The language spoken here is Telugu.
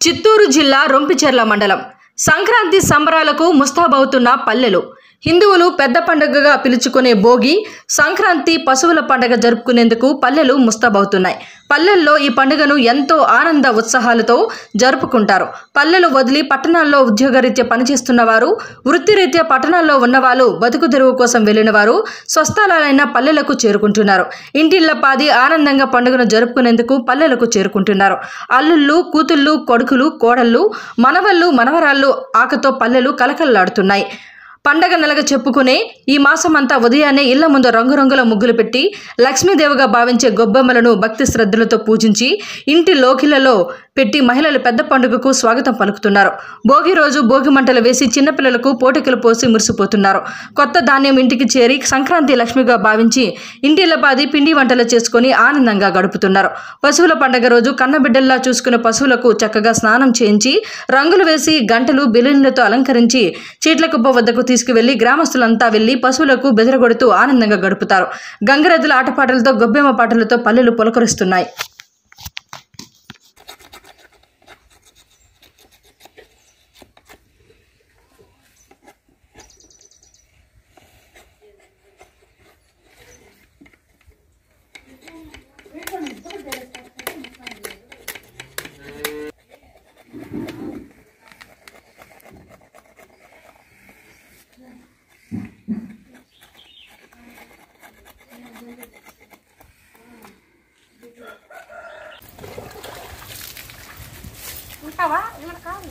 చిత్తూరు జిల్లా రొంపిచెర్ల మండలం సంక్రాంతి సంబరాలకు ముస్తాబవుతున్న పల్లెలు. హిందువులు పెద్ద పండుగగా పిలుచుకునే భోగి, సంక్రాంతి పశువుల పండుగ జరుపుకునేందుకు పల్లెలు ముస్తాబవుతున్నాయి. పల్లెల్లో ఈ పండుగను ఎంతో ఆనంద ఉత్సాహాలతో జరుపుకుంటారు. పల్లెలు వదిలి పట్టణాల్లో ఉద్యోగరీత్యా పనిచేస్తున్న వారు, వృత్తిరీత్యా పట్టణాల్లో ఉన్నవాళ్ళు, బతుకు తెరువు కోసం వెళ్లిన వారు స్వస్థలాలైన పల్లెలకు చేరుకుంటున్నారు. ఇంటిళ్లపాది ఆనందంగా పండుగను జరుపుకునేందుకు పల్లెలకు చేరుకుంటున్నారు. అల్లుళ్ళు, కూతుళ్ళు, కొడుకులు, కోడళ్ళు, మనవళ్ళు, మనవరాళ్ళు ఆకతో పల్లెలు కలకల్లాడుతున్నాయి. పండగ నెలగా చెప్పుకునే ఈ మాసమంతా ఉదయాన్నే ఇళ్ల ముందు రంగురంగుల ముగ్గులు పెట్టి లక్ష్మీదేవిగా భావించే గొబ్బెమ్మలను భక్తి శ్రద్ధలతో పూజించి ఇంటి లోకిలలో పెట్టి మహిళలు పెద్ద పండుగకు స్వాగతం పలుకుతున్నారు. భోగి రోజు భోగి మంటలు వేసి చిన్నపిల్లలకు పోటికలు పోసి మురిసిపోతున్నారు. కొత్త ధాన్యం ఇంటికి చేరి సంక్రాంతి లక్ష్మిగా భావించి ఇంటిళ్లపాది పిండి వంటలు చేసుకుని ఆనందంగా గడుపుతున్నారు. పశువుల పండుగ రోజు కన్నబిడ్డల్లా చూసుకునే పశువులకు చక్కగా స్నానం చేయించి రంగులు వేసి గంటలు బెలూన్లతో అలంకరించి చీట్లకుప్ప వద్దకు తీసుకువెళ్లి గ్రామస్తులంతా వెళ్లి పశువులకు బెదరగొడుతూ ఆనందంగా గడుపుతారు. గంగరెద్దుల ఆటపాటలతో, గొబ్బెమ్మ పాటలతో పల్లెలు పులకరిస్తున్నాయి. ఉంటావా ఇక్కడ కాదు